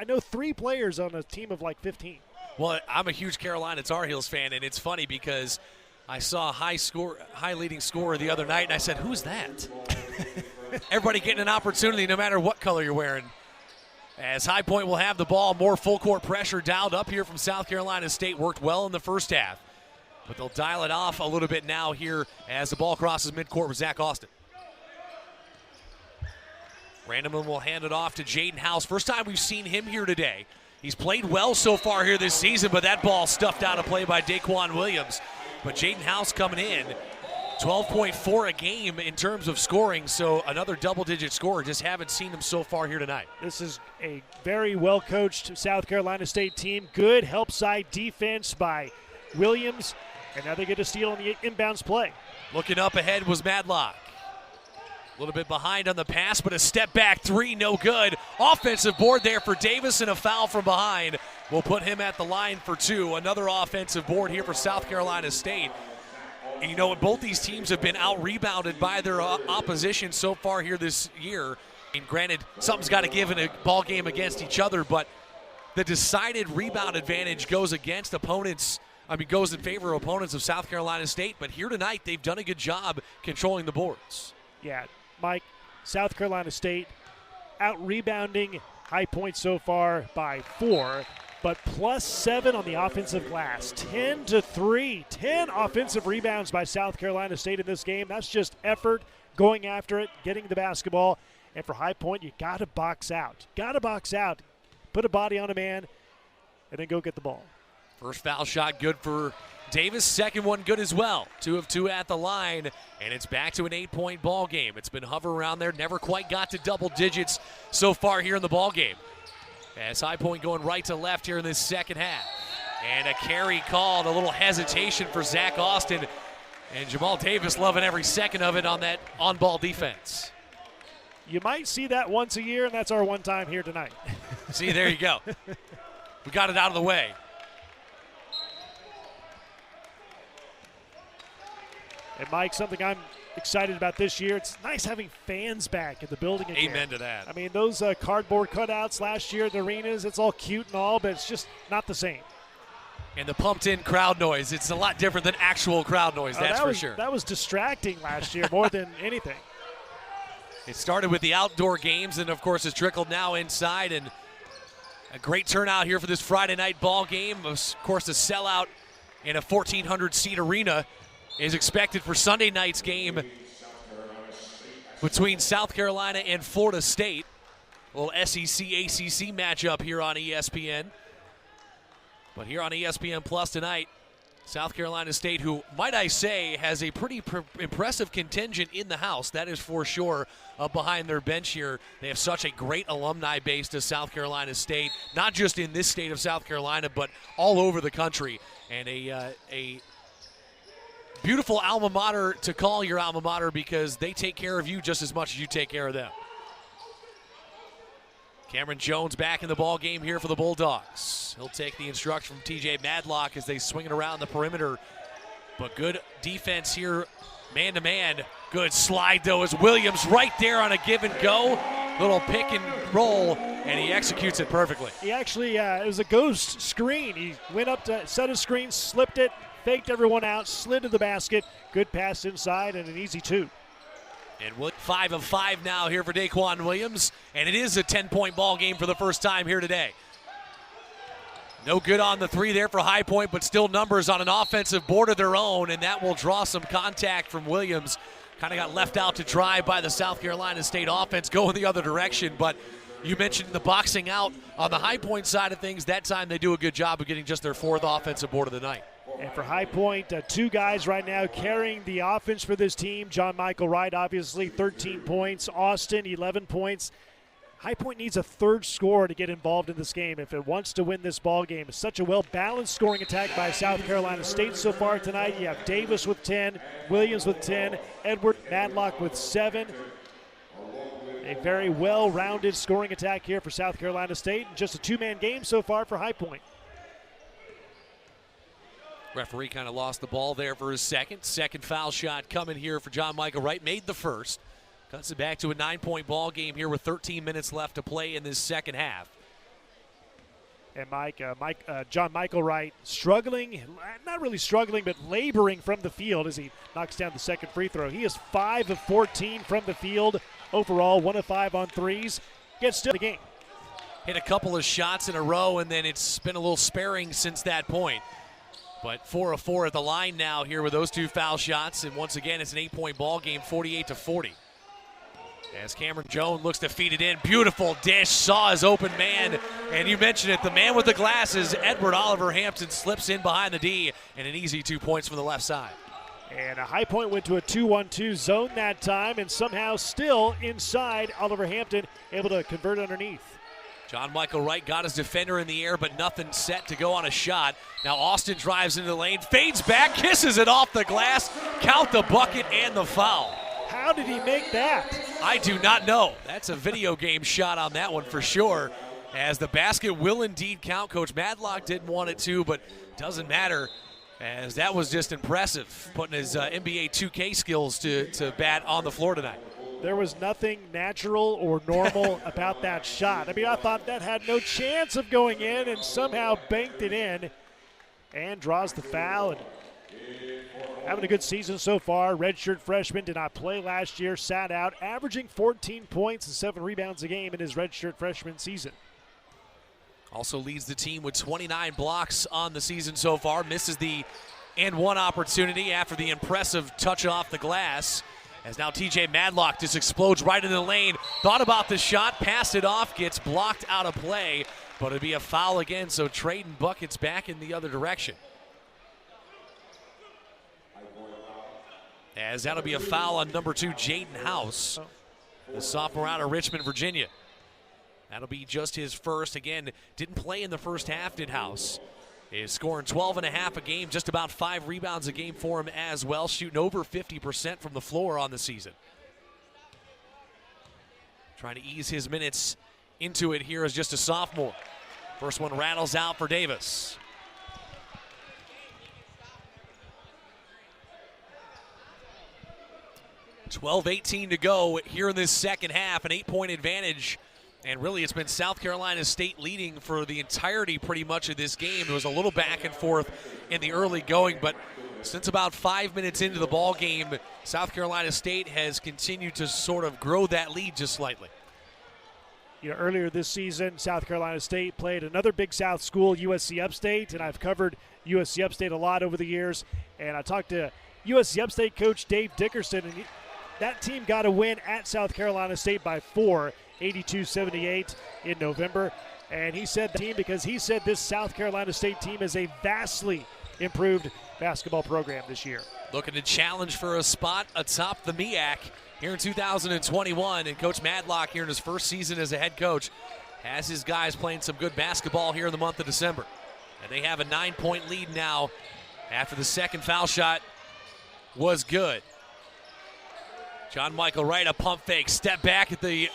know 3 players on a team of like 15. Well, I'm a huge Carolina Tar Heels fan, and it's funny because I saw a high leading scorer the other night, and I said, who's that? Everybody getting an opportunity no matter what color you're wearing. As High Point will have the ball, more full court pressure dialed up here from South Carolina State. Worked well in the first half. But they'll dial it off a little bit now here as the ball crosses midcourt with Zach Austin. Randeman will hand it off to Jaden House. First time we've seen him here today. He's played well so far here this season, but that ball stuffed out of play by Daquan Williams. But Jaden House coming in, 12.4 a game in terms of scoring, so another double-digit scorer. Just haven't seen him so far here tonight. This is a very well-coached South Carolina State team. Good help side defense by Williams. And now they get a steal on the inbounds play. Looking up ahead was Madlock. A little bit behind on the pass, but a step back 3, no good. Offensive board there for Davis, and a foul from behind will put him at the line for 2. Another offensive board here for South Carolina State. And you know, both these teams have been out-rebounded by their opposition so far here this year. And granted, something's got to give in a ball game against each other, but the decided rebound advantage goes in favor of opponents of South Carolina State, but here tonight they've done a good job controlling the boards. Yeah, Mike, South Carolina State out-rebounding High Point so far by 4, but +7 on the offensive glass. 10-3, 10 offensive rebounds by South Carolina State in this game. That's just effort, going after it, getting the basketball. And for High Point, you got to box out. Got to box out, put a body on a man, and then go get the ball. First foul shot good for Davis. Second one good as well. 2 of 2 at the line, and it's back to an 8-point ball game. It's been hovering around there. Never quite got to double digits so far here in the ball game. As High Point going right to left here in this second half. And a carry called. A little hesitation for Zach Austin. And Jamal Davis loving every second of it on that on-ball defense. You might see that once a year, and that's our one time here tonight. See, there you go. We got it out of the way. And Mike, something I'm excited about this year, it's nice having fans back in the building again. Amen to that. I mean, those cardboard cutouts last year at the arenas, it's all cute and all, but it's just not the same. And the pumped-in crowd noise, it's a lot different than actual crowd noise, that's for sure. That was distracting last year more than anything. It started with the outdoor games and, of course, has trickled now inside. And a great turnout here for this Friday night ball game. Of course, a sellout in a 1,400-seat arena is expected for Sunday night's game between South Carolina and Florida State. A little SEC-ACC matchup here on ESPN. But here on ESPN Plus tonight, South Carolina State, who, might I say, has a pretty impressive contingent in the house, that is for sure, up behind their bench here. They have such a great alumni base to South Carolina State, not just in this state of South Carolina, but all over the country. And a beautiful alma mater to call your alma mater because they take care of you just as much as you take care of them. Cameron Jones back in the ball game here for the Bulldogs. He'll take the instruction from TJ Madlock as they swing it around the perimeter. But good defense here, man-to-man. Good slide, though, as Williams right there on a give and go. Little pick and roll, and he executes it perfectly. He actually, it was a ghost screen. He went up to set a screen, slipped it, faked everyone out, slid to the basket. Good pass inside and an easy 2. And 5 of 5 now here for Daquan Williams. And it is a 10-point ball game for the first time here today. No good on the 3 there for High Point, but still numbers on an offensive board of their own, and that will draw some contact from Williams. Kind of got left out to dry by the South Carolina State offense going the other direction, but you mentioned the boxing out on the High Point side of things. That time they do a good job of getting just their 4th offensive board of the night. And for High Point, 2 guys right now carrying the offense for this team. John Michael Wright, obviously, 13 points. Austin, 11 points. High Point needs a 3rd scorer to get involved in this game if it wants to win this ball game. It's such a well-balanced scoring attack by South Carolina State so far tonight. You have Davis with 10, Williams with 10, Edward Madlock with 7. A very well-rounded scoring attack here for South Carolina State. Just a 2-man game so far for High Point. Referee kind of lost the ball there for a second. Second foul shot coming here for John Michael Wright. Made the first. Cuts it back to a 9-point ball game here with 13 minutes left to play in this second half. And John Michael Wright struggling, not really struggling, but laboring from the field as he knocks down the second free throw. He is 5 of 14 from the field overall, 1 of 5 on threes. Gets still the game. Hit a couple of shots in a row, and then it's been a little sparing since that point. But 4 of 4 at the line now here with those 2 foul shots, and once again it's an 8-point ball game, 48-40. As Cameron Jones looks to feed it in. Beautiful dish, saw his open man, and you mentioned it, the man with the glasses, Edward Oliver Hampton, slips in behind the D, and an easy 2 points from the left side. And a High Point went to a 2-1-2 zone that time, and somehow still inside, Oliver Hampton able to convert underneath. John Michael Wright got his defender in the air, but nothing set to go on a shot. Now Austin drives into the lane, fades back, kisses it off the glass, count the bucket and the foul. How did he make that? I do not know. That's a video game shot on that one for sure. As the basket will indeed count. Coach Madlock didn't want it to, but doesn't matter, as that was just impressive, putting his NBA 2K skills to bat on the floor tonight. There was nothing natural or normal about that shot. I mean, I thought that had no chance of going in, and somehow banked it in and draws the foul. And having a good season so far. Redshirt freshman, did not play last year, sat out, averaging 14 points and 7 rebounds a game in his redshirt freshman season. Also leads the team with 29 blocks on the season so far. Misses the and one opportunity after the impressive touch off the glass. As now TJ Madlock just explodes right into the lane. Thought about the shot, passed it off, gets blocked out of play, but it'd be a foul again, so trading buckets back in the other direction. As that'll be a foul on number 2, Jaden House, the sophomore out of Richmond, Virginia. That'll be just his first. Again, didn't play in the first half, did House. Is scoring 12.5 a game, just about 5 rebounds a game for him as well, shooting over 50% from the floor on the season. Trying to ease his minutes into it here as just a sophomore. First one rattles out for Davis. .18 to go here in this second half, an 8-point advantage. And really, it's been South Carolina State leading for the entirety pretty much of this game. It was a little back and forth in the early going, but since about 5 minutes into the ball game, South Carolina State has continued to sort of grow that lead just slightly. You know, earlier this season, South Carolina State played another Big South school, USC Upstate, and I've covered USC Upstate a lot over the years. And I talked to USC Upstate coach Dave Dickerson, and that team got a win at South Carolina State by 4, 82-78 in November. And he said the team, because he said this South Carolina State team is a vastly improved basketball program this year. Looking to challenge for a spot atop the MEAC here in 2021. And Coach Madlock here in his first season as a head coach has his guys playing some good basketball here in the month of December. And they have a 9-point lead now after the second foul shot was good. John Michael Wright, a pump fake, step back at the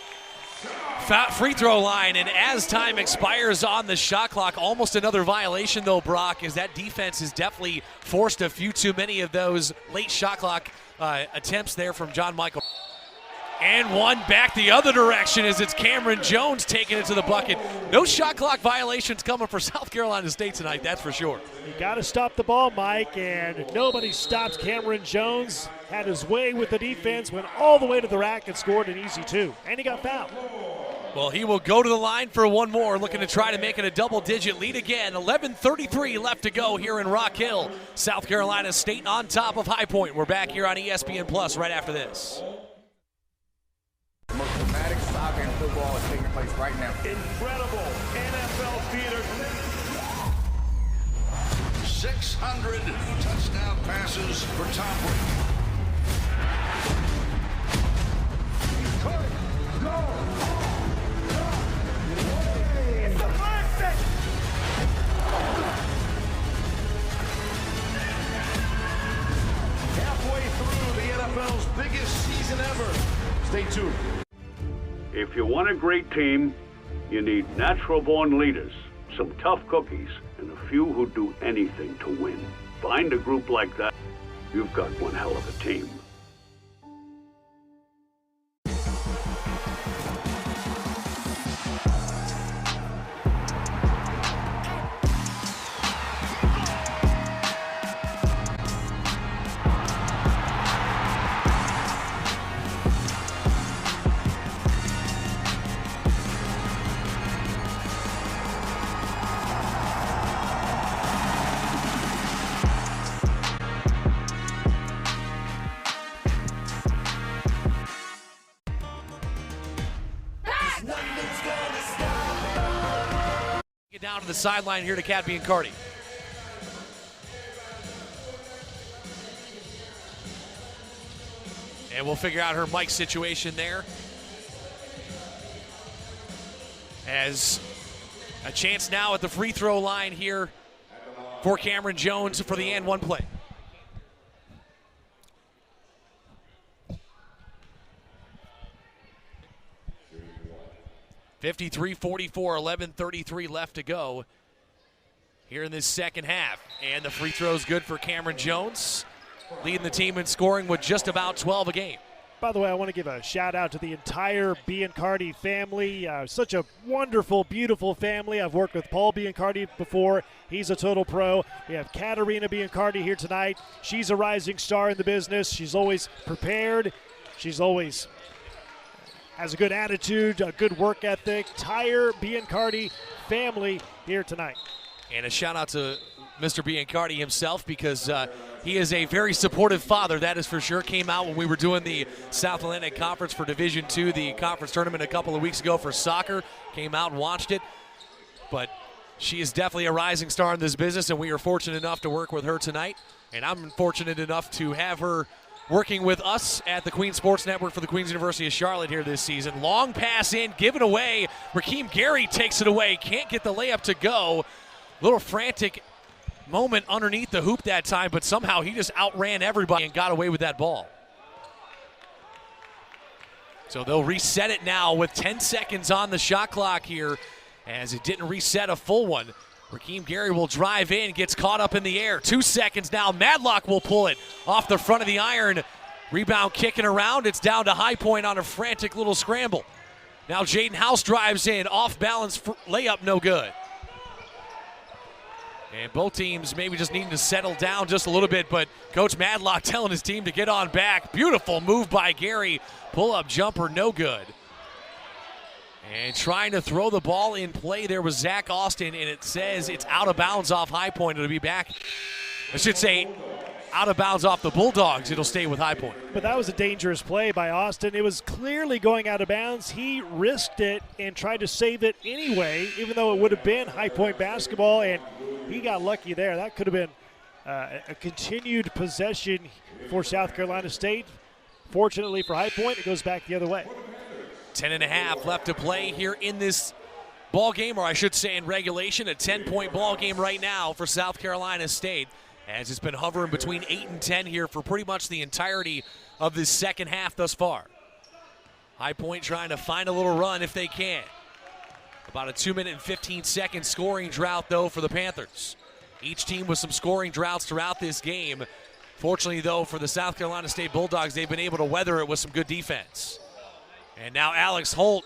free throw line, and as time expires on the shot clock, almost another violation though, Brock, as that defense has definitely forced a few too many of those late shot clock attempts there from John Michael. And one back the other direction as it's Cameron Jones taking it to the bucket. No shot clock violations coming for South Carolina State tonight, that's for sure. You got to stop the ball, Mike, and nobody stops Cameron Jones. Had his way with the defense, went all the way to the rack and scored an easy 2. And he got fouled. Well, he will go to the line for one more, looking to try to make it a double-digit lead again. 11:33 left to go here in Rock Hill. South Carolina State on top of High Point. We're back here on ESPN Plus right after this. The most dramatic saga in football is taking place right now. Incredible NFL theater. 600 touchdown passes for Tom Brady. Halfway through the NFL's biggest season ever. Stay tuned. If you want a great team, you need natural-born leaders, some tough cookies, and a few who do anything to win. Find a group like that, you've got one hell of a team. Get down to the sideline here to Kat Biancardi. And we'll figure out her mic situation there. As a chance now at the free throw line here for Cameron Jones for the and one play. (53-44), 11:33 left to go here in this second half. And the free throw is good for Cameron Jones, leading the team in scoring with just about 12 a game. By the way, I want to give a shout out to the entire Biancardi family. Such a wonderful, beautiful family. I've worked with Paul Biancardi before. He's a total pro. We have Katarina Biancardi here tonight. She's a rising star in the business. She's always prepared. She's always has a good attitude, a good work ethic. Entire Biancardi family here tonight. And a shout out to Mr. Biancardi himself, because he is a very supportive father, that is for sure. Came out when we were doing the South Atlantic Conference for Division II, the conference tournament a couple of weeks ago for soccer. Came out and watched it. But she is definitely a rising star in this business, and we are fortunate enough to work with her tonight. And I'm fortunate enough to have her working with us at the Queen Sports Network for the Queen's University of Charlotte here this season. Long pass in, given away. Rakeem Gary takes it away, can't get the layup to go. Little frantic moment underneath the hoop that time, but somehow he just outran everybody and got away with that ball. So they'll reset it now with 10 seconds on the shot clock here, as it didn't reset a full one. Rakeem Gary will drive in, gets caught up in the air. 2 seconds now. Madlock will pull it off the front of the iron. Rebound kicking around. It's down to High Point on a frantic little scramble. Now Jaden House drives in. Off balance layup, no good. And both teams maybe just needing to settle down just a little bit, but Coach Madlock telling his team to get on back. Beautiful move by Gary. Pull-up jumper, no good. And trying to throw the ball in play there was Zach Austin, and it says it's out of bounds off High Point. It'll be back, I should say, out of bounds off the Bulldogs. It'll stay with High Point. But that was a dangerous play by Austin. It was clearly going out of bounds. He risked it and tried to save it anyway, even though it would have been High Point basketball, and he got lucky there. That could have been a continued possession for South Carolina State. Fortunately for High Point, it goes back the other way. 10.5 left to play here in this ball game, or I should say in regulation. A 10-point ball game right now for South Carolina State, as it's been hovering between 8 and 10 here for pretty much the entirety of this second half thus far. High Point trying to find a little run if they can. About a 2-minute and 15-second scoring drought, though, for the Panthers. Each team with some scoring droughts throughout this game. Fortunately, though, for the South Carolina State Bulldogs, they've been able to weather it with some good defense. And now Alex Holt.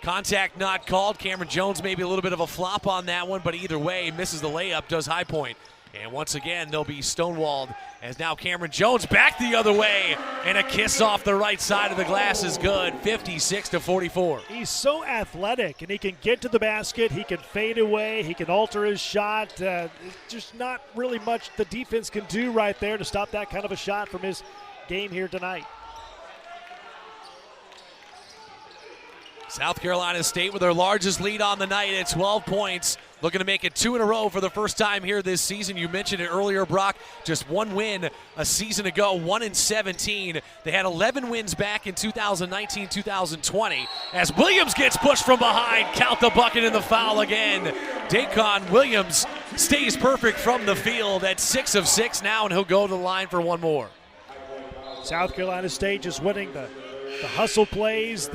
Contact not called. Cameron Jones maybe a little bit of a flop on that one, but either way, misses the layup, does High Point. And once again, they'll be stonewalled, as now Cameron Jones back the other way, and a kiss off the right side of the glass is good, 56-44. He's so athletic, and he can get to the basket, he can fade away, he can alter his shot. Just not really much the defense can do right there to stop that kind of a shot from his game here tonight. South Carolina State with their largest lead on the night at 12 points, looking to make it 2 in a row for the first time here this season. You mentioned it earlier, Brock, just one win a season ago, 1-17. They had 11 wins back in 2019-2020. As Williams gets pushed from behind, count the bucket and the foul again. Dacon Williams stays perfect from the field at 6 of 6 now, and he'll go to the line for one more. South Carolina State just winning the hustle plays,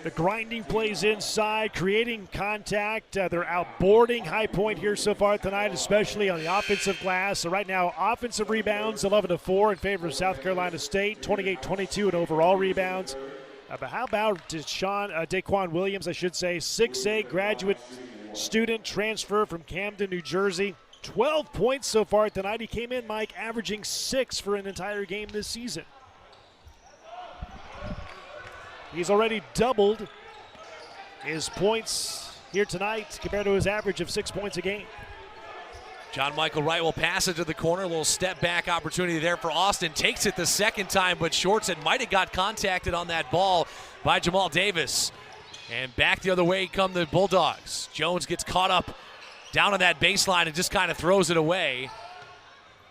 the The grinding plays inside, creating contact. They're outboarding High Point here so far tonight, especially on the offensive glass. So right now, offensive rebounds 11-4 in favor of South Carolina State, 28-22 in overall rebounds. But how about Daquan Williams, 6'8", graduate student, transfer from Camden, New Jersey. 12 points so far tonight. He came in, Mike, averaging 6 for an entire game this season. He's already doubled his points here tonight compared to his average of 6 points a game. John Michael Wright will pass it to the corner. A little step back opportunity there for Austin. Takes it the second time, but shorts it. Might have got contacted on that ball by Jamal Davis. And back the other way come the Bulldogs. Jones gets caught up down on that baseline and just kind of throws it away.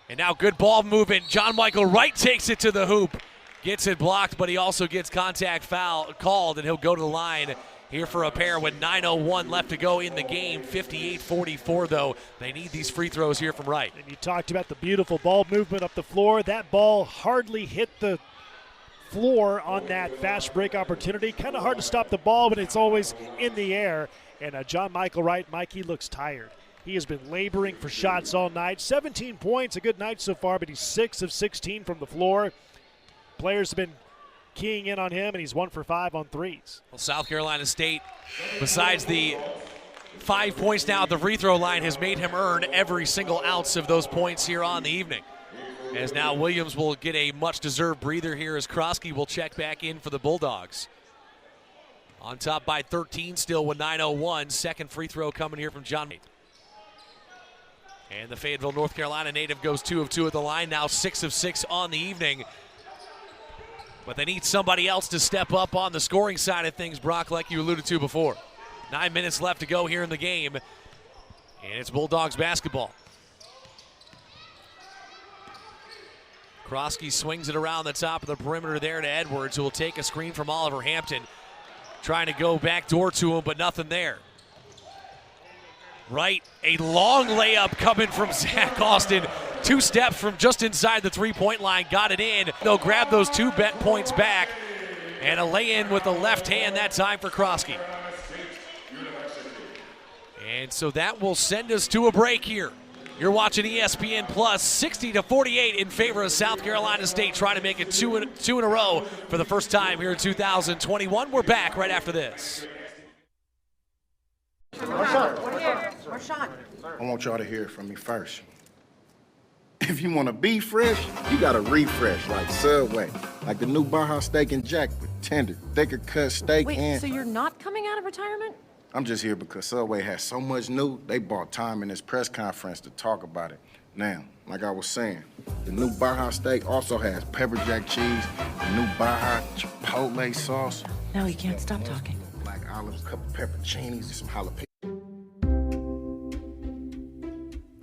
And now good ball movement. John Michael Wright takes it to the hoop. Gets it blocked, but he also gets contact foul called, and he'll go to the line here for a pair with 9:01 left to go in the game. 58-44, though. They need these free throws here from Wright. And you talked about the beautiful ball movement up the floor. That ball hardly hit the floor on that fast break opportunity. Kind of hard to stop the ball, but it's always in the air. And John Michael Wright, Mike, he looks tired. He has been laboring for shots all night. 17 points, a good night so far, but he's 6 of 16 from the floor. Players have been keying in on him, and he's 1 for 5 on threes. Well, South Carolina State, besides the 5 points now at the free throw line, has made him earn every single ounce of those points here on the evening. As now Williams will get a much-deserved breather here as Krosky will check back in for the Bulldogs. On top by 13 still with 9:01. Second free throw coming here from John. And the Fayetteville, North Carolina native goes 2 of 2 at the line, now 6 of 6 on the evening. But they need somebody else to step up on the scoring side of things, Brock, like you alluded to before. 9 minutes left to go here in the game, and it's Bulldogs basketball. Krosky swings it around the top of the perimeter there to Edwards, who will take a screen from Oliver Hampton. Trying to go back door to him, but nothing there. Right, a long layup coming from Zach Austin. 2 steps from just inside the three-point line, got it in. They'll grab those 2 points back, and a lay-in with the left hand that time for Krosky. And so that will send us to a break here. You're watching ESPN Plus, 60-48 in favor of South Carolina State, trying to make it two in a row for the first time here in 2021. We're back right after this. Marshawn. I want y'all to hear it from me first. If you want to be fresh, you got to refresh like Subway. Like the new Baja Steak and Jack with tender, thicker cut steak. Wait, so you're not coming out of retirement? I'm just here because Subway has so much new, they bought time in this press conference to talk about it. Now, like I was saying, the new Baja Steak also has pepper jack cheese, the new Baja Chipotle sauce. No, you can't stop talking. Black olives, a couple pepperoncinis, some jalapenos.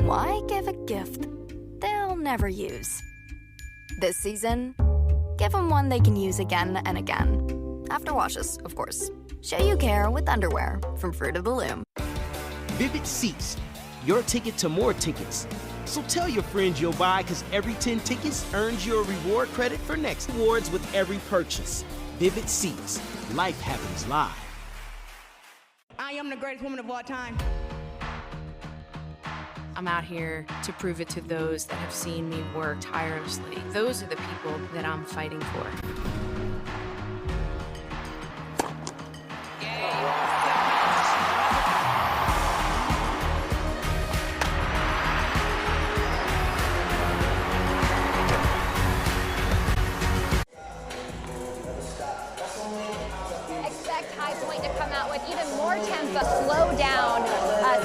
Why give a gift they'll never use? This season, give them one they can use again and again. After washes, of course. Show you care with underwear from Fruit of the Loom. Vivid Seats, your ticket to more tickets. So tell your friends you'll buy, because every 10 tickets earns you a reward credit for next awards with every purchase. Vivid Seats, life happens live. I am the greatest woman of all time. I'm out here to prove it to those that have seen me work tirelessly. Those are the people that I'm fighting for. Expect High Point to come out with even more tempo, slow down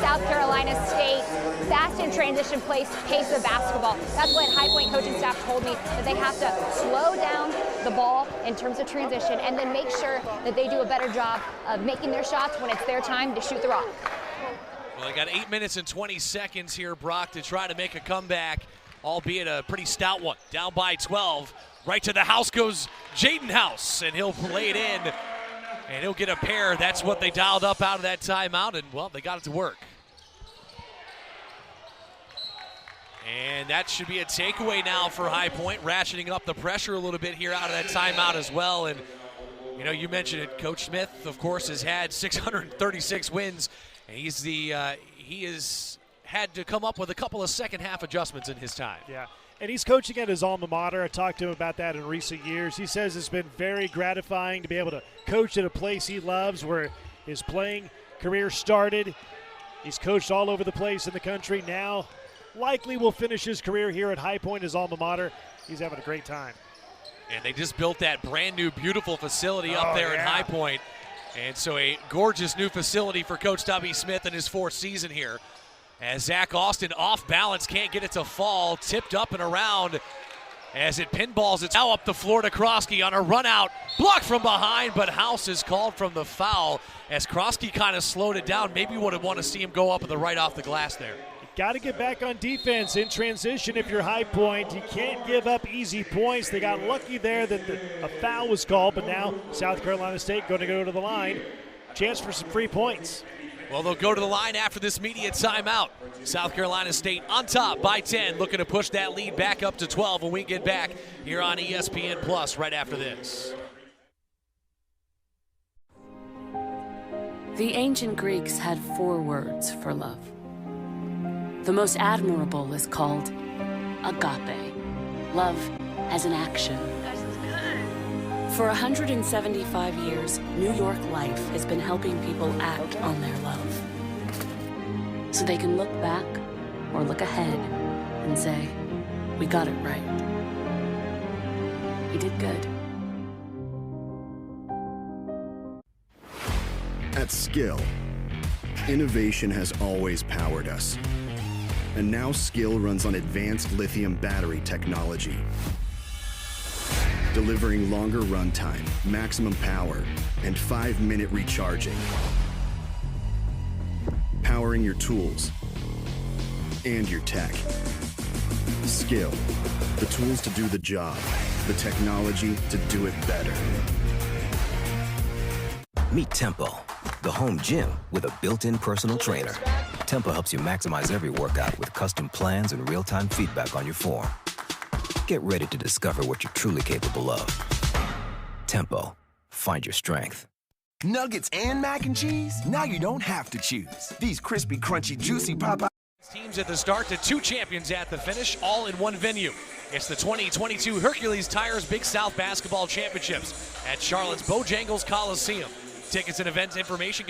South Carolina State, fast in transition pace of basketball. That's what High Point coaching staff told me, that they have to slow down the ball in terms of transition and then make sure that they do a better job of making their shots when it's their time to shoot the rock. Well, they got 8 minutes and 20 seconds here, Brock, to try to make a comeback, albeit a pretty stout one. Down by 12. Right to the house goes Jaden House, and he'll play it in, and he'll get a pair. That's what they dialed up out of that timeout, and, well, they got it to work. And that should be a takeaway now for High Point, ratcheting up the pressure a little bit here out of that timeout as well. And You know, you mentioned it. Coach Smith, of course, has had 636 wins, and he has had to come up with a couple of second-half adjustments in his time. Yeah, and he's coaching at his alma mater. I talked to him about that in recent years. He says it's been very gratifying to be able to coach at a place he loves, where his playing career started. He's coached all over the place in the country. Now, likely will finish his career here at High Point, his alma mater. He's having a great time. And they just built that brand new, beautiful facility up there in High Point. And so a gorgeous new facility for Coach Tubby Smith in his fourth season here. As Zach Austin off balance, can't get it to fall, tipped up and around as it pinballs. It's now up the floor to Kroski on a run out, blocked from behind, but House is called from the foul as Kroski kind of slowed it down. Maybe would want to see him go up with the right off the glass there. Got to get back on defense in transition if you're High Point. You can't give up easy points. They got lucky there that a foul was called, but now South Carolina State going to go to the line. Chance for some free points. Well, they'll go to the line after this immediate timeout. South Carolina State on top by 10, looking to push that lead back up to 12 when we get back here on ESPN Plus right after this. The ancient Greeks had 4 words for love. The most admirable is called agape, love as an action. For 175 years, New York Life has been helping people act on their love. So they can look back or look ahead and say, we got it right. We did good. At Skill, innovation has always powered us. And now Skill runs on advanced lithium battery technology, delivering longer runtime, maximum power, and 5-minute recharging. Powering your tools and your tech. Skill, the tools to do the job, the technology to do it better. Meet Tempo, the home gym with a built-in personal trainer. Tempo helps you maximize every workout with custom plans and real-time feedback on your form. Get ready to discover what you're truly capable of. Tempo, find your strength. Nuggets and mac and cheese? Now you don't have to choose. These crispy, crunchy, juicy Popeye teams at the start to 2 champions at the finish, all in one venue. It's the 2022 Hercules Tires Big South Basketball Championships at Charlotte's Bojangles Coliseum. Tickets and event information can